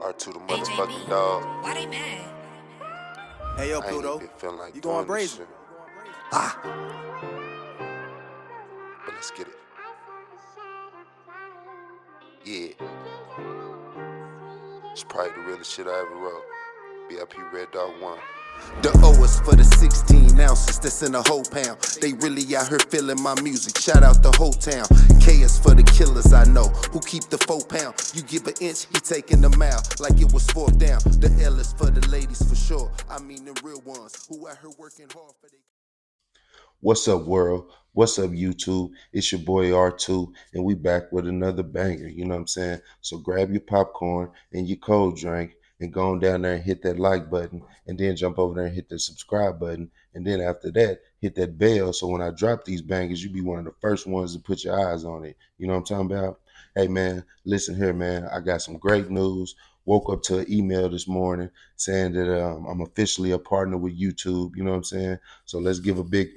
R2 the motherfucking dog. Why they mad? Hey yo, I ain't Pluto, even feeling like you going doing this brazen? shit. Ah, But let's get it. Yeah. It's probably the realest shit I ever wrote. BIP Red Dog 1. the O is for the 16 ounces that's in a whole pound. They really out here feeling my music. Shout out the whole town. K is for the killers I know who keep the 4 pound. You give an inch, he taking a mile like it was 4th down. The L is for the ladies for sure. I mean the real ones who out here working hard for they. What's up, world? What's up, YouTube? It's your boy R2, and we back with another banger. You know what I'm saying? So grab your popcorn and your cold drink and go on down there and hit that like button, and then jump over there and hit the subscribe button, and then after that, hit that bell. So when I drop these bangers, you be one of the first ones to put your eyes on it. You know what I'm talking about? Hey man, listen here, man. I got some great news. Woke up to an email this morning saying that I'm officially a partner with YouTube. You know what I'm saying? So let's give a big,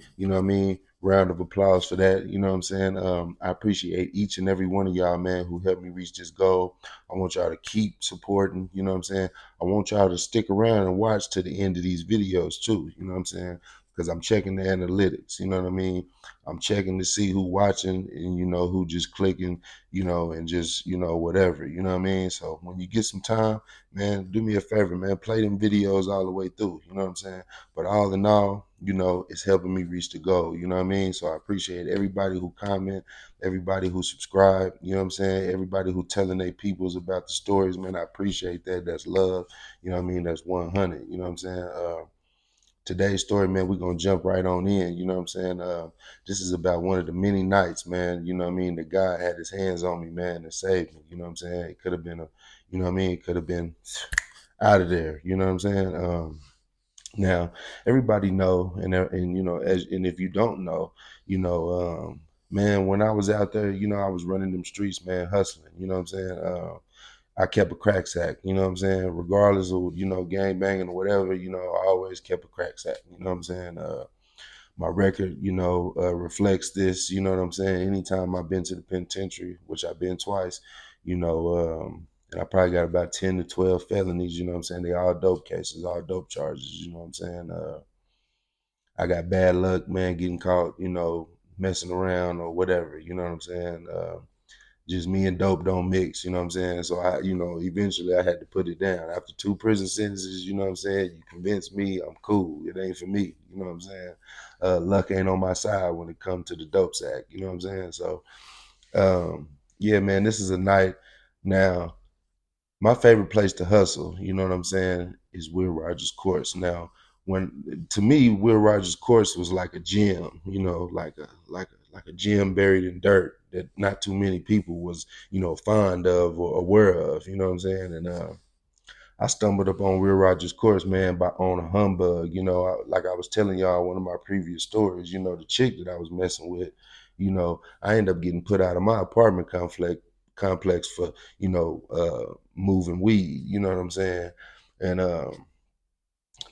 round of applause for that. You know what I'm saying? I appreciate each and every one of y'all, man, who helped me reach this goal. I want y'all to keep supporting. You know what I'm saying? I want y'all to stick around and watch to the end of these videos too. You know what I'm saying? Because I'm checking the analytics. You know what I mean? I'm checking to see who watching and who just clicking, and just whatever. You know what I mean? So when you get some time, man, do me a favor, man. Play them videos all the way through. You know what I'm saying? But all in all, it's helping me reach the goal. You know what I mean? So I appreciate everybody who comment, everybody who subscribe. You know what I'm saying? Everybody who telling their peoples about the stories, man. I appreciate that. That's love. You know what I mean? That's 100. You know what I'm saying? Today's story, man, we're going to jump right on in. You know what I'm saying? This is about one of the many nights, man, you know what I mean, that God had his hands on me, man, and saved me. You know what I'm saying? It could have been it could have been out of there. You know what I'm saying? Now, everybody know, and and if you don't know, man, when I was out there, I was running them streets, man, hustling. You know what I'm saying? I kept a crack sack. You know what I'm saying? Regardless of gang banging or whatever, I always kept a crack sack. You know what I'm saying? My record, reflects this. You know what I'm saying? Anytime I've been to the penitentiary, which I've been twice, and I probably got about 10 to 12 felonies, you know what I'm saying? They all dope cases, all dope charges, you know what I'm saying? I got bad luck, man, getting caught, messing around or whatever, you know what I'm saying? Just me and dope don't mix, you know what I'm saying? So eventually I had to put it down. After 2 prison sentences, you know what I'm saying? You convinced me, I'm cool. It ain't for me, you know what I'm saying? Luck ain't on my side when it comes to the dope sack, you know what I'm saying? So, yeah, man, this is a night. Now, my favorite place to hustle, you know what I'm saying, is Will Rogers Course. Now, when to me, Will Rogers Course was like a gym, like a gym buried in dirt that not too many people was, fond of or aware of, you know what I'm saying? And I stumbled upon Will Rogers Course, man, by on a humbug. Like I was telling y'all one of my previous stories. The chick that I was messing with, I ended up getting put out of my apartment complex for moving weed. You know what I'm saying? And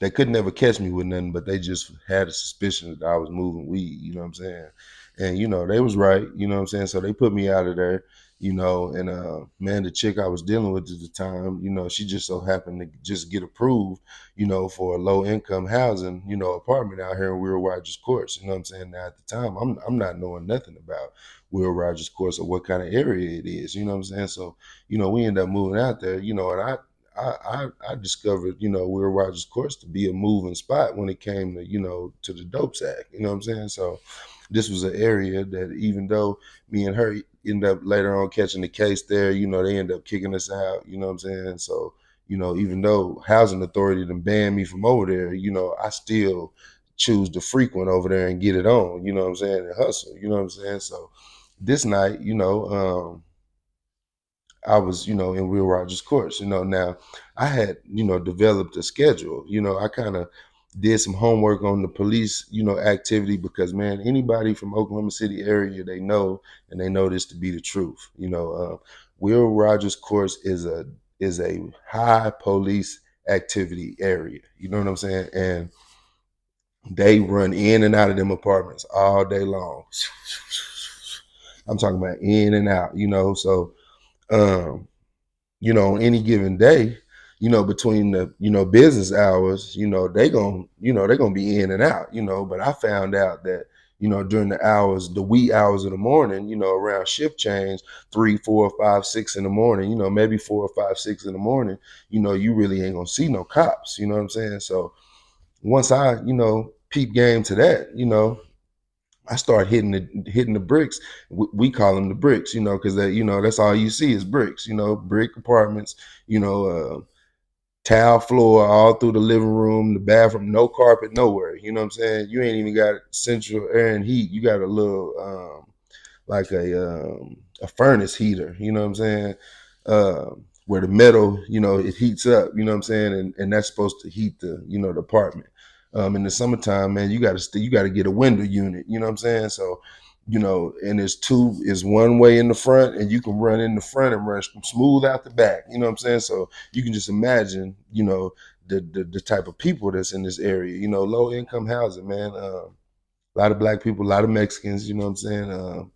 they could never catch me with nothing, but they just had a suspicion that I was moving weed, you know what I'm saying? And, they was right, you know what I'm saying? So they put me out of there, and man, the chick I was dealing with at the time, she just so happened to just get approved, for a low income housing, apartment out here in Will Rogers Courts, you know what I'm saying? Now at the time, I'm not knowing nothing about Will Rogers Courts or what kind of area it is, you know what I'm saying? So, we end up moving out there, and I discovered, Will Rogers Courts to be a moving spot when it came to, to the dope sack. You know what I'm saying? So this was an area that even though me and her end up later on catching the case there, they end up kicking us out. You know what I'm saying? So, even though housing authority done banned me from over there, I still choose to frequent over there and get it on, you know what I'm saying, and hustle, you know what I'm saying? So this night, I was, in Will Rogers Courts. Now I had, developed a schedule. I kind of did some homework on the police, activity because, man, anybody from Oklahoma City area, they know, and they know this to be the truth. Will Rogers Courts is a high police activity area. You know what I'm saying? And they run in and out of them apartments all day long. I'm talking about in and out, so, on any given day, between the, business hours, they're gonna be in and out, but I found out that, during the wee hours of the morning, around shift change, 3, 4, 5, 6 in the morning, maybe 4 or 5, 6 in the morning, you really ain't gonna see no cops, you know what I'm saying? So once I, peep game to that, I start hitting the bricks. We call them the bricks, because that's all you see is bricks, brick apartments, you know, tile floor all through the living room, the bathroom, no carpet nowhere. You know what I'm saying? You ain't even got central air and heat. You got a little like a furnace heater. You know what I'm saying? Where the metal, it heats up. You know what I'm saying? And that's supposed to heat the apartment. In the summertime, man, you gotta get a window unit. You know what I'm saying? So, and is one way in the front, and you can run in the front and run smooth out the back. You know what I'm saying? So you can just imagine, the type of people that's in this area. Low income housing, man. A lot of black people, a lot of Mexicans. You know what I'm saying?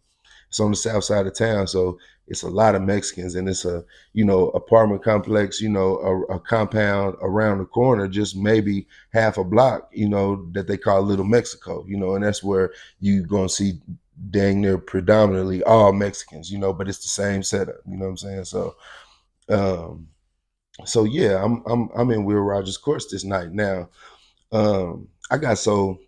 It's on the south side of town, so it's a lot of Mexicans, and it's a apartment complex, a compound around the corner, just maybe half a block, that they call Little Mexico, and that's where you gonna see dang near predominantly all Mexicans, but it's the same setup, you know what I'm saying? Um, so yeah, I'm in Will Rogers course this night now. I got so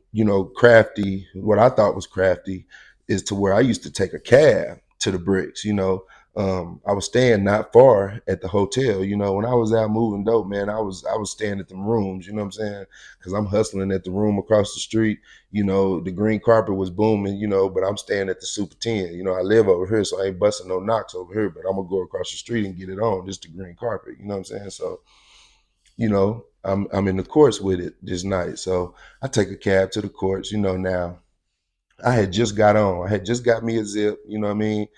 crafty. What I thought was crafty is to where I used to take a cab to the bricks. I was staying not far at the hotel. When I was out moving dope, man, I was staying at the rooms. You know what I'm saying? Because I'm hustling at the room across the street. The green carpet was booming. But I'm staying at the Super 10. I live over here, so I ain't busting no knocks over here. But I'm gonna go across the street and get it on. Just the green carpet. You know what I'm saying? So I'm in the courts with it this night. So I take a cab to the courts, now I had just got on. I had just got me a zip, you know what I mean?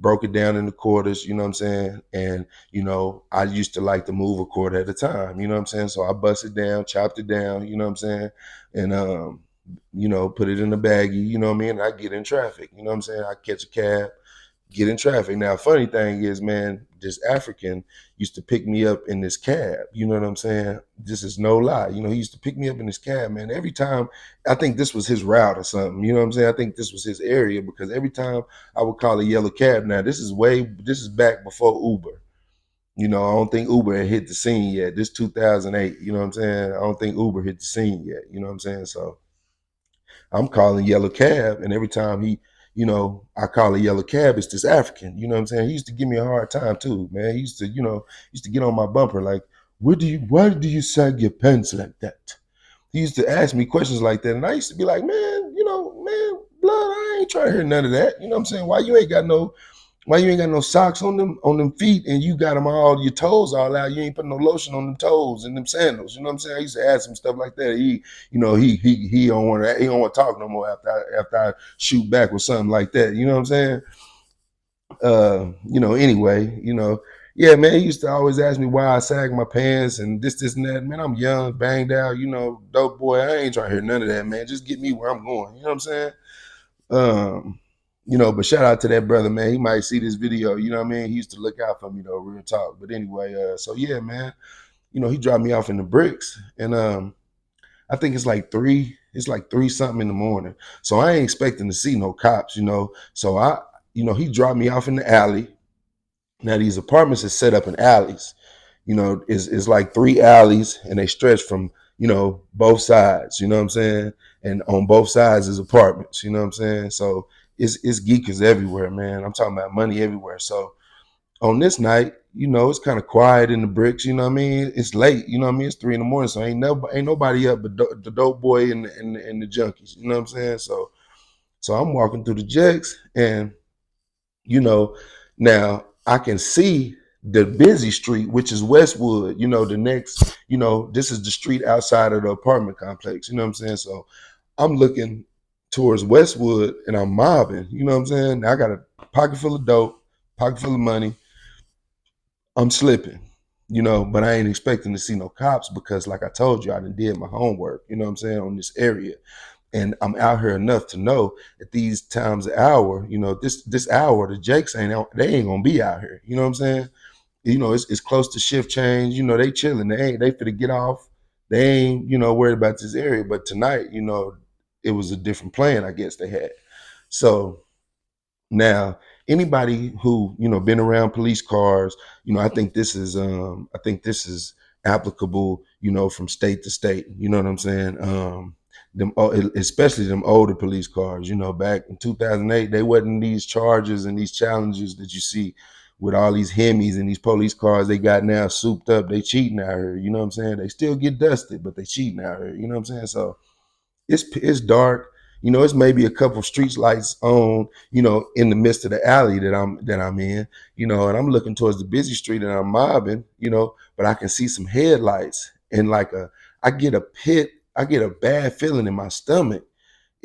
Broke it down in the quarters, you know what I'm saying? And, I used to like to move a quarter at a time, you know what I'm saying? So I bust it down, chopped it down, you know what I'm saying? And put it in a baggie, you know what I mean? And I get in traffic, you know what I'm saying? I catch a cab, get in traffic. Now, funny thing is, man, this African used to pick me up in this cab. You know what I'm saying? This is no lie. He used to pick me up in this cab, man. Every time, I think this was his route or something. You know what I'm saying? I think this was his area because every time I would call a yellow cab. Now, this is back before Uber. I don't think Uber had hit the scene yet. This 2008. You know what I'm saying? I don't think Uber hit the scene yet. You know what I'm saying? So I'm calling yellow cab, and every time I call a yellow cab, it's this African. You know what I'm saying? He used to give me a hard time too, man. He used to get on my bumper like, why do you sag your pants like that? He used to ask me questions like that, and I used to be like, man, man, blood, I ain't trying to hear none of that. You know what I'm saying? Why you ain't got no socks on them feet and you got them all your toes all out? You ain't putting no lotion on them toes and them sandals. You know what I'm saying? I used to ask him stuff like that. He don't want to talk no more after I shoot back with something like that. You know what I'm saying? Anyway, yeah, man, he used to always ask me why I sag my pants and this and that. Man, I'm young, banged out, dope boy. I ain't trying to hear none of that, man. Just get me where I'm going. You know what I'm saying? Um, but shout out to that brother, man. He might see this video. You know what I mean? He used to look out for me though, real talk. But anyway, so yeah, man. He dropped me off in the bricks, and I think it's like three. It's like three something in the morning. So I ain't expecting to see no cops. So he dropped me off in the alley. Now these apartments is set up in alleys. Is like three alleys, and they stretch from both sides. You know what I'm saying? And on both sides is apartments. You know what I'm saying? So it's geekers everywhere, man. I'm talking about money everywhere. So on this night, it's kind of quiet in the bricks. You know what I mean? It's late. You know what I mean? It's 3 in the morning, so ain't nobody up but the dope boy and the junkies. You know what I'm saying? So I'm walking through the jacks, and you know, now I can see the busy street, which is Westwood. The next, this is the street outside of the apartment complex. You know what I'm saying? So I'm looking towards Westwood and I'm mobbing. You know what I'm saying? I got a pocket full of dope, pocket full of money. I'm slipping, but I ain't expecting to see no cops because, like I told you, I done did my homework, you know what I'm saying, on this area. And I'm out here enough to know at these times of hour, this hour, the Jakes they ain't gonna be out here. You know what I'm saying? it's close to shift change. They chilling. They finna get off. They ain't, worried about this area. But tonight, it was a different plan, I guess they had. So now, anybody who been around police cars, I think this is applicable, from state to state. You know what I'm saying? Especially them older police cars. Back in 2008, they wasn't these charges and these challenges that you see with all these Hemis and these police cars they got now souped up. They cheating out here. You know what I'm saying? They still get dusted, but they cheating out here. You know what I'm saying? So it's dark. It's maybe a couple street lights on, in the midst of the alley that I'm in, and I'm looking towards the busy street and I'm mobbing, but I can see some headlights and I get a bad feeling in my stomach,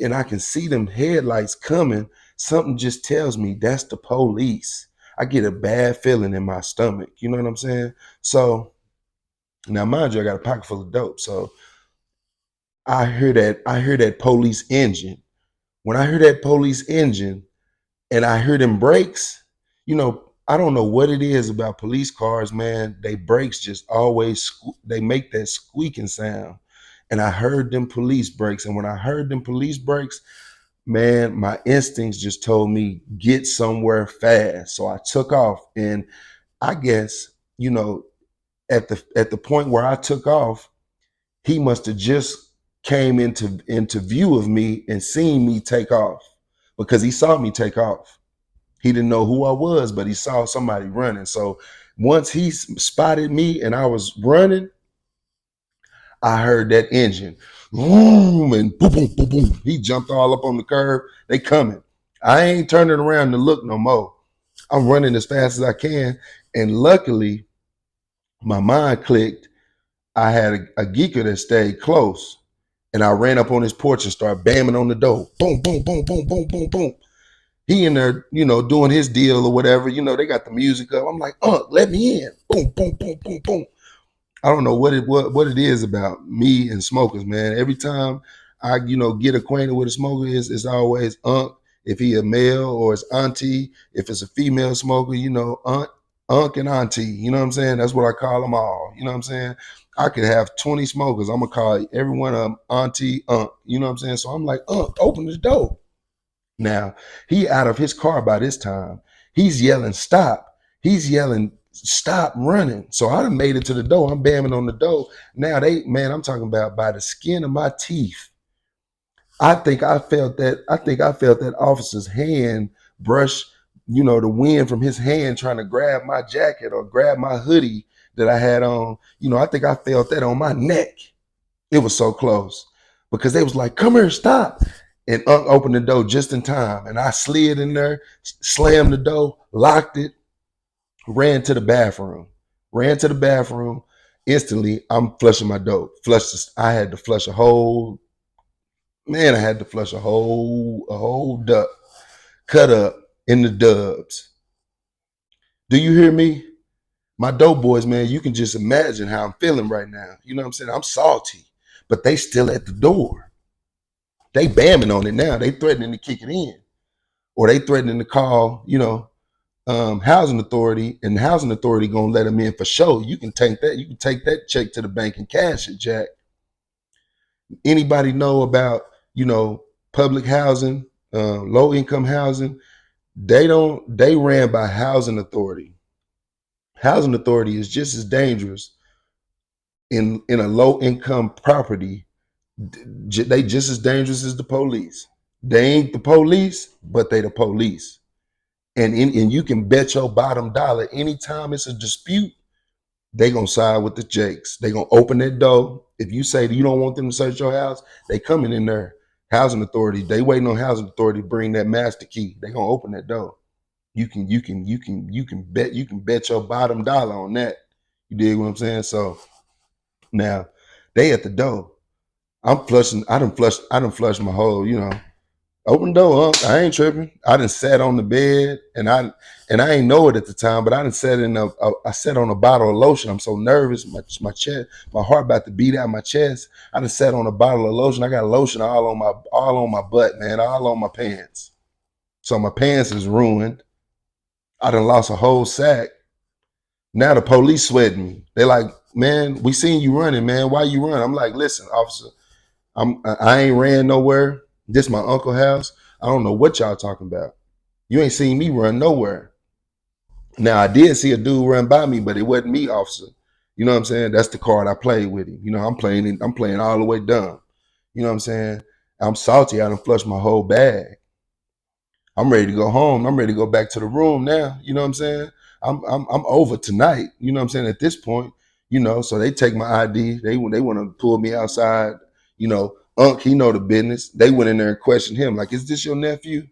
and I can see them headlights coming. Something just tells me that's the police. I get a bad feeling in my stomach. You know what I'm saying? So now, mind you, I got a pocket full of dope. So I hear that police engine. When I hear that police engine and I hear them brakes, I don't know what it is about police cars, man. They brakes just always they make that squeaking sound. And I heard them police brakes. And when I heard them police brakes, man, my instincts just told me get somewhere fast. So I took off. And I guess, at the point where I took off, he must have just came into view of me and seen me take off, because he saw me take off. He didn't know who I was, but he saw somebody running. So once he spotted me and I was running, I heard that engine, boom, and boom, boom, boom, boom. He jumped all up on the curb. They coming. I ain't turning around to look no more. I'm running as fast as I can. And luckily, my mind clicked. I had a geeker that stayed close, and I ran up on his porch and started bamming on the door. Boom, boom, boom, boom, boom, boom, boom. He in there, doing his deal or whatever. They got the music up. I'm like, let me in. Boom, boom, boom, boom, boom. I don't know what it is about me and smokers, man. Every time I, get acquainted with a smoker, it's always Unc. If he a male, or it's auntie. If it's a female smoker, Unc and auntie. You know what I'm saying? That's what I call them all. You know what I'm saying? I could have 20 smokers. I'm gonna call every one of them auntie, Unc. You know what I'm saying? So I'm like, Unc, open the door. Now, he out of his car by this time. He's yelling, stop. He's yelling, stop running. So I done made it to the door. I'm bamming on the door. Now I'm talking about by the skin of my teeth. I think I felt that officer's hand brush, the wind from his hand trying to grab my jacket or grab my hoodie that I had on. I think I felt that on my neck. It was so close, because they was like, come here, stop. And Unc opened the door just in time. And I slid in there, slammed the door, locked it, ran to the bathroom. Instantly, I'm flushing my dope. I had to flush a whole duck, cut up in the dubs. Do you hear me? My dope boys, man, you can just imagine how I'm feeling right now. You know what I'm saying? I'm salty, but they still at the door. They bamming on it now. They threatening to kick it in, or they threatening to call, housing authority, and the housing authority gonna let them in for sure. You can take that. You can take that check to the bank and cash it, Jack. Anybody know about public housing, low income housing? They ran by housing authority. Housing authority is just as dangerous in a low income property. They just as dangerous as the police. They ain't the police, but they the police. And you can bet your bottom dollar, anytime it's a dispute, they gonna side with the Jakes. They gonna open that door. If you say that you don't want them to search your house, they coming in there. Housing authority, they waiting on housing authority to bring that master key. They gonna open that door. You can bet your bottom dollar on that. You dig what I'm saying? So now they at the door. I'm flushing. I done flushed my whole, open the door, huh? I ain't tripping. I done sat on the bed, and I ain't know it at the time, but I done sat I sat on a bottle of lotion. I'm so nervous. My chest, my heart about to beat out my chest. I done sat on a bottle of lotion. I got lotion all on my butt, man, all on my pants. So my pants is ruined. I done lost a whole sack. Now the police sweating me. They like, man, we seen you running, man. Why you run? I'm like, listen, officer, I ain't ran nowhere. This my uncle house. I don't know what y'all talking about. You ain't seen me run nowhere. Now I did see a dude run by me, but it wasn't me, officer. You know what I'm saying? That's the card I played with him. You know, I'm playing all the way dumb. You know what I'm saying? I'm salty. I done flushed my whole bag. I'm ready to go home. I'm ready to go back to the room now. You know what I'm saying? I'm over tonight. You know what I'm saying? At this point, you know, so they take my ID. They want to pull me outside. You know, Unc, he know the business. They went in there and questioned him, like, "Is this your nephew?"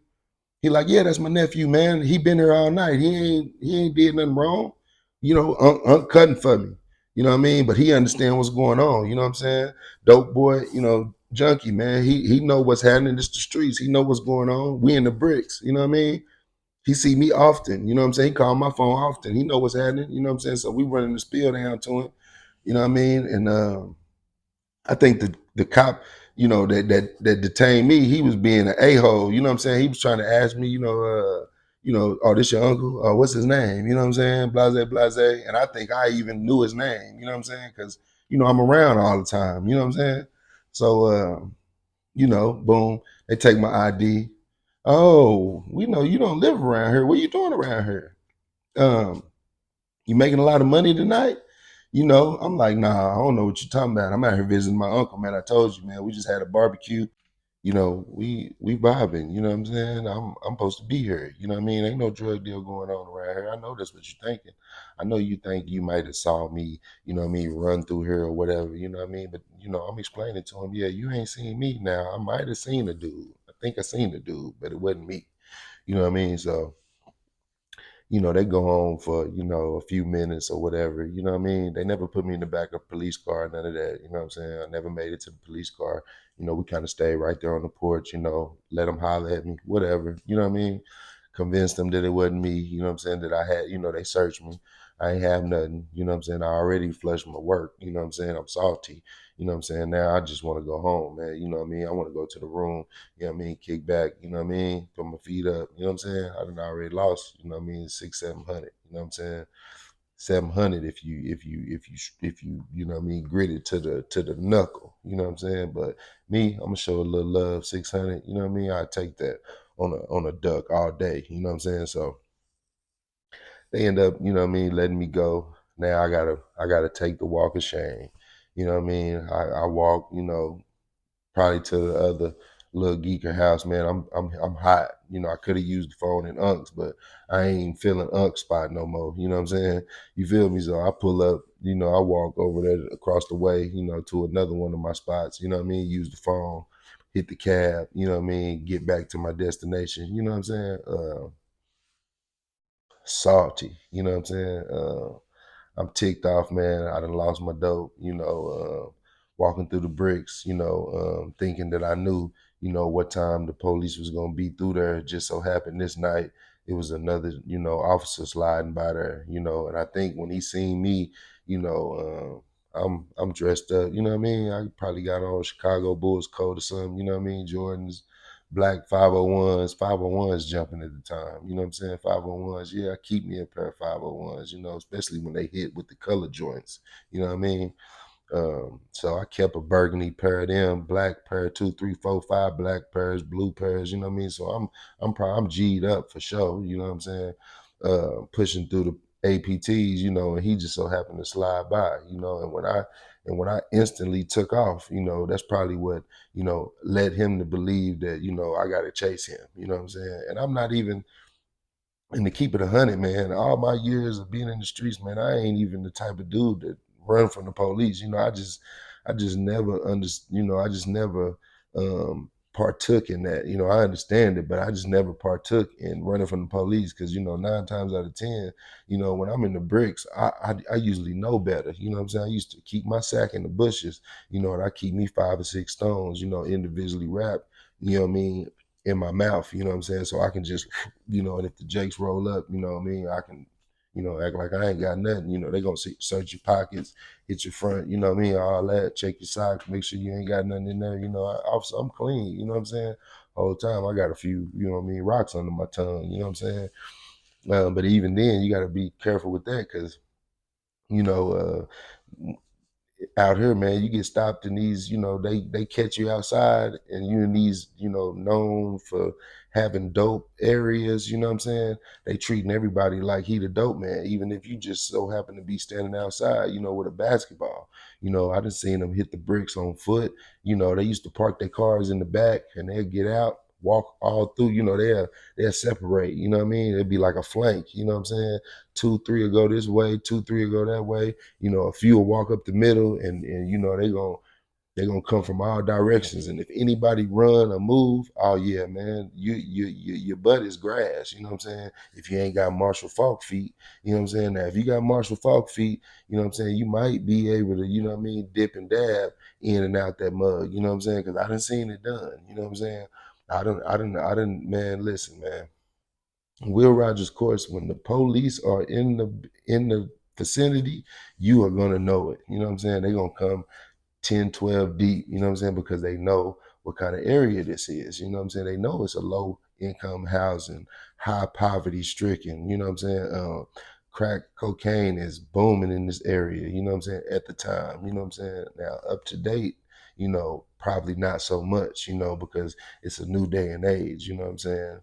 He like, "Yeah, that's my nephew, man. He been here all night. He ain't did nothing wrong. You know, Unc cutting for me. You know what I mean? But he understand what's going on. You know what I'm saying? Dope boy, you know, junkie, man. He know what's happening. It's the streets. He know what's going on. We in the bricks. You know what I mean? He see me often. You know what I'm saying? He call my phone often. He know what's happening. You know what I'm saying? So we running the spiel down to him. You know what I mean? And I think the cop, you know, that detained me, he was being an a-hole. You know what I'm saying? He was trying to ask me, oh, this your uncle? What's his name? You know what I'm saying? Blase, blase. And I think I even knew his name. You know what I'm saying? Because you know I'm around all the time. You know what I'm saying? So you know, boom, they take my ID. Oh, we know you don't live around here. What are you doing around here? Um, you making a lot of money tonight? You know, I'm like, nah, I don't know what you're talking about. I'm out here visiting my uncle, man. I told you, man, we just had a barbecue. You know, we vibing, you know what I'm saying? I'm supposed to be here. You know what I mean? Ain't no drug deal going on around here. I know that's what you're thinking. I know you think you might have saw me, you know what I mean, run through here or whatever, you know what I mean? But you know, I'm explaining to him, yeah, you ain't seen me now. I might have seen a dude. I think I seen the dude, but it wasn't me. You know what I mean? So you know, they go on for, you know, a few minutes or whatever. You know what I mean? They never put me in the back of a police car, none of that. You know what I'm saying? I never made it to the police car. You know, we kind of stayed right there on the porch, you know, let them holler at me, whatever. You know what I mean? Convinced them that it wasn't me. You know what I'm saying? That I had, you know, they searched me. I ain't have nothing. You know what I'm saying? I already flushed my work. You know what I'm saying? I'm salty. You know what I'm saying? Now I just want to go home, man. You know what I mean? I want to go to the room, you know what I mean, kick back, you know what I mean, put my feet up, you know what I'm saying? I done already lost, you know what I mean, 600, 700, you know what I'm saying? 700 if you you know what I mean, gritted to the knuckle, you know what I'm saying? But me, I'm gonna show a little love, 600, you know what I mean? I take that on a duck all day, you know what I'm saying? So they end up, you know what I mean, letting me go. Now I gotta take the walk of shame. You know what I mean? I walk, you know, probably to the other little geeker house, man. I'm hot. You know, I could have used the phone in Unks, but I ain't feeling Unk spot no more. You know what I'm saying? You feel me? So I pull up, you know, I walk over there across the way, you know, to another one of my spots, you know what I mean? Use the phone, hit the cab, you know what I mean, get back to my destination. You know what I'm saying? Salty, you know what I'm saying? I'm ticked off, man. I done lost my dope, you know, walking through the bricks, you know, thinking that I knew, you know, what time the police was going to be through there. It just so happened this night, it was another, you know, officer sliding by there, you know, and I think when he seen me, you know, I'm dressed up, you know what I mean? I probably got on Chicago Bulls coat or something, you know what I mean? Jordans, black 501s, 501s jumping at the time. You know what I'm saying? 501s. Yeah, I keep me a pair of 501s, you know, especially when they hit with the color joints. You know what I mean? So I kept a burgundy pair of them, black pair, 2, 3, 4, 5 black pairs, blue pairs, you know what I mean? So I'm G'd up for sure, you know what I'm saying? Pushing through the APTs, you know, and he just so happened to slide by, you know, and when I instantly took off, you know, that's probably what, you know, led him to believe that, you know, I gotta chase him, you know what I'm saying? And I'm not even, and to keep it 100, man, all my years of being in the streets, man, I ain't even the type of dude that run from the police. You know, I just never you know, I just never partook in that. You know, I understand it, but I just never partook in running from the police because, you know, 9 times out of 10, you know, when I'm in the bricks, I usually know better. You know what I'm saying? I used to keep my sack in the bushes, you know, and I keep me 5 or 6 stones, you know, individually wrapped, you know what I mean, in my mouth, you know what I'm saying? So I can just, you know, and if the jakes roll up, you know what I mean, I can, you know, act like I ain't got nothing. You know, they gonna search your pockets, hit your front, you know what I mean, all that, check your socks, make sure you ain't got nothing in there. You know, officer, I'm clean, you know what I'm saying? Whole time I got a few, you know what I mean, rocks under my tongue, you know what I'm saying? But even then, you got to be careful with that because You know, out here, man, you get stopped in these, they catch you outside and you in these, known for having dope areas, you know what I'm saying? They treating everybody like he the dope man, even if you just so happen to be standing outside, with a basketball. I done seen them hit the bricks on foot. They used to park their cars in the back and they'll get out, walk all through, they'll separate, you know what I mean? It'd be like a flank, you know what I'm saying? 2, 3 will go this way, 2, 3 will go that way. A few will walk up the middle, and they gonna come from all directions. And if anybody run or move, oh yeah, man, your butt is grass. You know what I'm saying? If you ain't got Marshall Falk feet, you know what I'm saying. Now, if you got Marshall Falk feet, you know what I'm saying, you might be able to, dip and dab in and out that mug. You know what I'm saying? Because I done seen it done. You know what I'm saying? I done. Man, listen, man. Will Rogers course, when the police are in the vicinity, you are gonna know it. You know what I'm saying? They're gonna come 10, 12 deep, you know what I'm saying? Because they know what kind of area this is. You know what I'm saying? They know it's a low income housing, high poverty stricken, you know what I'm saying? Crack cocaine is booming in this area, you know what I'm saying, at the time, you know what I'm saying? Now, up to date, probably not so much, because it's a new day and age, you know what I'm saying?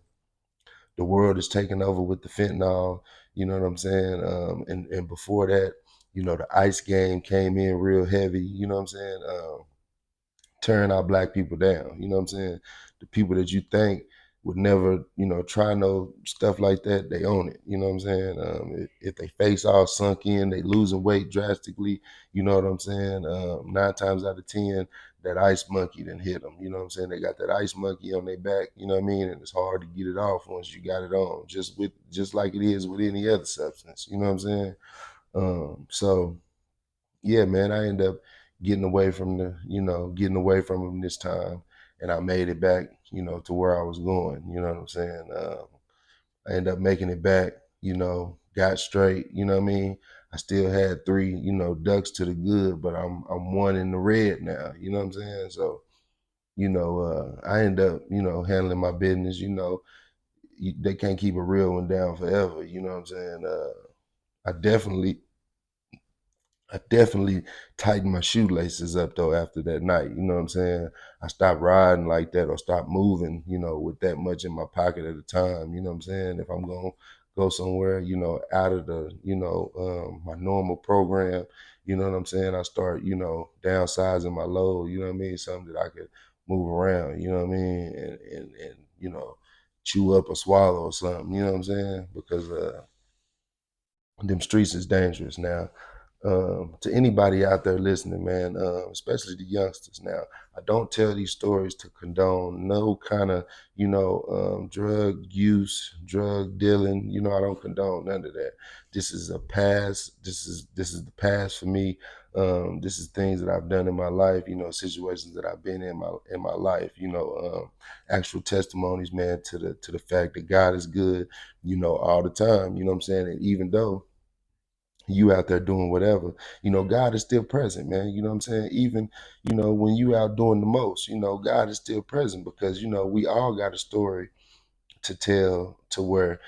The world is taking over with the fentanyl, you know what I'm saying? And before that, the ICE game came in real heavy, you know what I'm saying? Tearing our black people down, you know what I'm saying? The people that you think would never, try no stuff like that, they own it, you know what I'm saying? If they face all sunk in, they losing weight drastically, you know what I'm saying? 9 times out of 10, that ice monkey done hit them, you know what I'm saying? They got that ice monkey on their back, you know what I mean? And it's hard to get it off once you got it on, just like it is with any other substance, you know what I'm saying? So yeah, man, I end up getting away from him this time, and I made it back, to where I was going. You know what I'm saying? I ended up making it back. Got straight. You know what I mean? I still had 3, ducks to the good, but I'm one in the red now. You know what I'm saying? So, I end up, handling my business. They can't keep a real one down forever. You know what I'm saying? I definitely I definitely tightened my shoelaces up though after that night. You know what I'm saying? I stopped riding like that or stopped moving, with that much in my pocket at a time. You know what I'm saying? If I'm gonna go somewhere, out of the, my normal program, you know what I'm saying? I start, downsizing my load, you know what I mean? Something that I could move around, you know what I mean? And chew up or swallow or something, you know what I'm saying? Because them streets is dangerous now. To anybody out there listening, man, especially the youngsters now, I don't tell these stories to condone no kind of, drug use, drug dealing. I don't condone none of that. This is a past. This is the past for me. This is things that I've done in my life. Situations that I've been in my life. Actual testimonies, man, to the fact that God is good. All the time. You know what I'm saying? And even though you out there doing whatever, God is still present, man. You know what I'm saying? Even, when you out doing the most, God is still present because, we all got a story to tell to where,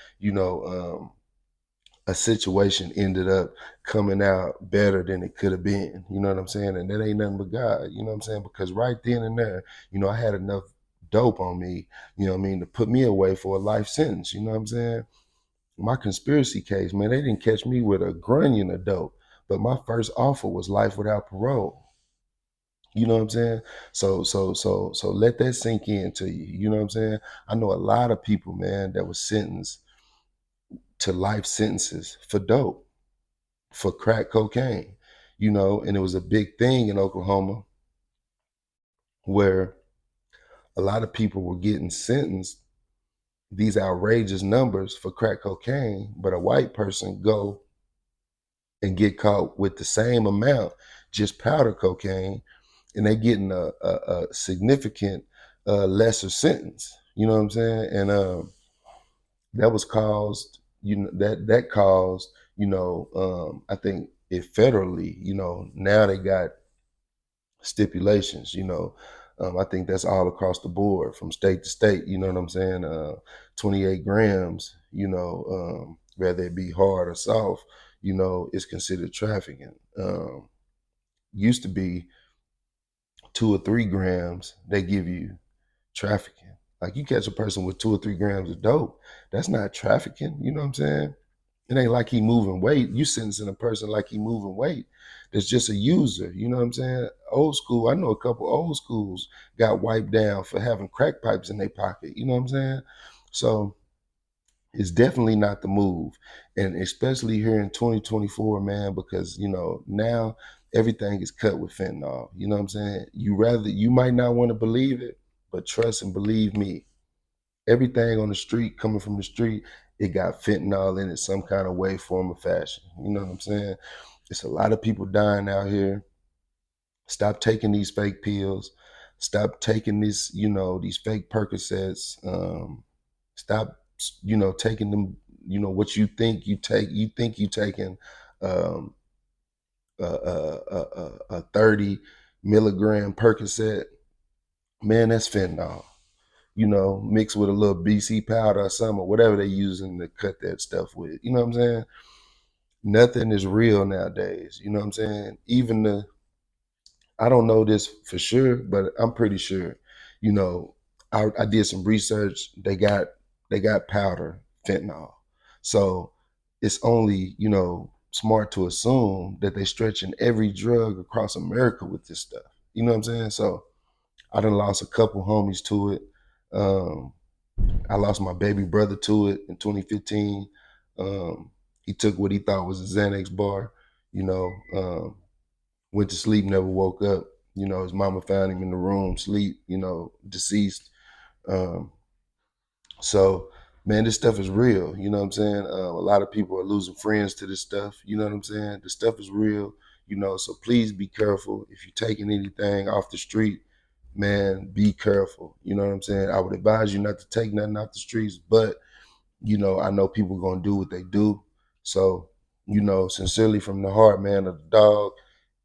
a situation ended up coming out better than it could have been. You know what I'm saying? And that ain't nothing but God, you know what I'm saying? Because right then and there, I had enough dope on me, you know what I mean, to put me away for a life sentence, you know what I'm saying? My conspiracy case, man, they didn't catch me with a grunion of dope, but my first offer was life without parole. You know what I'm saying? So let that sink into you. You know what I'm saying? I know a lot of people, man, that was sentenced to life sentences for dope, for crack cocaine, and it was a big thing in Oklahoma where a lot of people were getting sentenced these outrageous numbers for crack cocaine, but a white person go and get caught with the same amount, just powder cocaine, and they getting a significant lesser sentence. You know what I'm saying? And that was caused, that caused, I think it federally, now they got stipulations, I think that's all across the board from state to state, you know what I'm saying? 28 grams, whether it be hard or soft, it's considered trafficking. Used to be 2 or 3 grams, they give you trafficking. Like you catch a person with 2 or 3 grams of dope, that's not trafficking. You know what I'm saying? It ain't like he moving weight. You sentencing a person like he moving weight. That's just a user. You know what I'm saying? Old school. I know a couple old schools got wiped down for having crack pipes in their pocket. You know what I'm saying? So it's definitely not the move. And especially here in 2024, man, because now everything is cut with fentanyl. You know what I'm saying? You might not want to believe it, but trust and believe me, everything on the street, coming from the street, it got fentanyl in it some kind of way, form, or fashion. You know what I'm saying? It's a lot of people dying out here. Stop taking these fake pills. Stop taking these fake Percocets. Stop, taking them. What you think you take. You think you taking um, a 30 milligram Percocet. Man, that's fentanyl. Mixed with a little BC powder or something, or whatever they using to cut that stuff with. You know what I'm saying? Nothing is real nowadays. You know what I'm saying? I don't know this for sure, but I'm pretty sure. You know, I did some research. They got powder fentanyl, so it's only smart to assume that they stretching every drug across America with this stuff. You know what I'm saying? So I done lost a couple homies to it. Um, I lost my baby brother to it in 2015. He took what he thought was a Xanax bar. You know, went to sleep, never woke up. His mama found him in the room, sleep. Deceased. Um, so, man, this stuff is real. You know what I'm saying? A lot of people are losing friends to this stuff. You know what I'm saying? The stuff is real. So please be careful. If you're taking anything off the street, man, be careful. You know what I'm saying? I would advise you not to take nothing off the streets, but I know people gonna do what they do. So, sincerely from the heart, man, of the dog,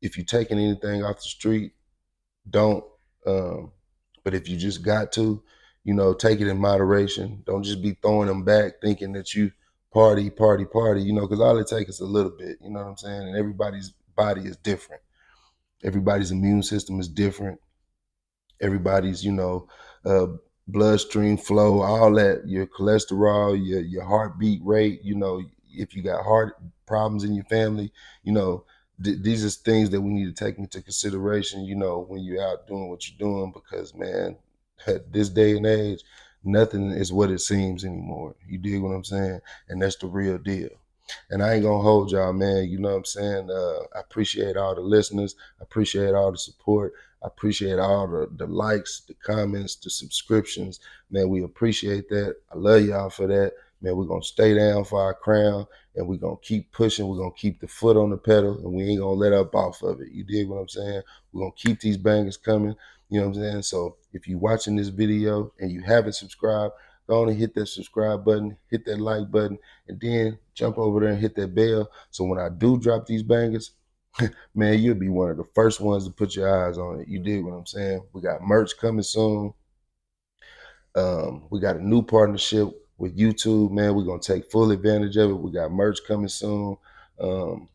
if you're taking anything off the street, don't. Um, but if you just got to, take it in moderation. Don't just be throwing them back thinking that you party, party, party, because all it takes is a little bit, you know what I'm saying? And everybody's body is different. Everybody's immune system is different. Everybody's, uh, bloodstream flow, all that, your cholesterol, your heartbeat rate, if you got heart problems in your family, you know, these are things that we need to take into consideration, when you're out doing what you're doing, because man, at this day and age, nothing is what it seems anymore. You dig what I'm saying? And that's the real deal. And I ain't gonna hold y'all, man. You know what I'm saying? I appreciate all the listeners. I appreciate all the support. I appreciate all the likes, the comments, the subscriptions. Man, we appreciate that. I love y'all for that. Man, we're going to stay down for our crown, and we're going to keep pushing. We're going to keep the foot on the pedal, and we ain't going to let up off of it. You dig what I'm saying? We're going to keep these bangers coming. You know what I'm saying? So if you're watching this video and you haven't subscribed, go on and hit that subscribe button, hit that like button, and then jump over there and hit that bell. So when I do drop these bangers, man, you'll be one of the first ones to put your eyes on it. You dig what I'm saying? We got merch coming soon. We got a new partnership with YouTube, man. We're gonna take full advantage of it. We got merch coming soon. Um,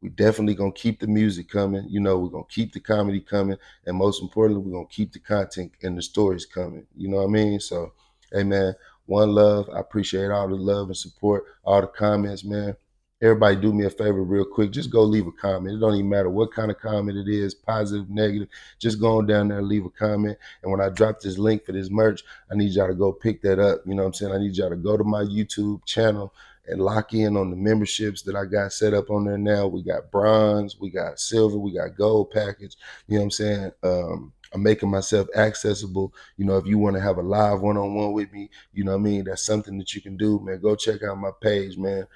we definitely gonna keep the music coming. We're gonna keep the comedy coming, and most importantly, we're gonna keep the content and the stories coming. You know what I mean? So, hey man, one love. I appreciate all the love and support, all the comments, man. Everybody do me a favor real quick. Just go leave a comment. It don't even matter what kind of comment it is, positive, negative. Just go on down there and leave a comment. And when I drop this link for this merch, I need y'all to go pick that up. You know what I'm saying? I need y'all to go to my YouTube channel and lock in on the memberships that I got set up on there now. We got bronze, we got silver, we got gold package. You know what I'm saying? I'm making myself accessible. If you want to have a live one-on-one with me, you know what I mean? That's something that you can do, man. Go check out my page, man.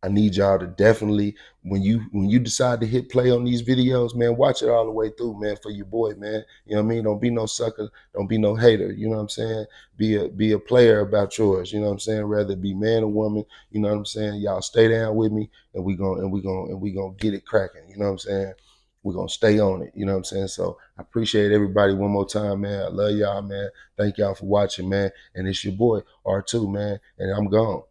I need y'all to definitely, when you decide to hit play on these videos, man, watch it all the way through, man, for your boy, man. You know what I mean? Don't be no sucker. Don't be no hater. You know what I'm saying? Be a player about yours. You know what I'm saying? Rather be man or woman. You know what I'm saying? Y'all stay down with me, and we gonna get it cracking. You know what I'm saying? We're gonna stay on it. You know what I'm saying? So I appreciate everybody one more time, man. I love y'all, man. Thank y'all for watching, man. And it's your boy R2, man. And I'm gone.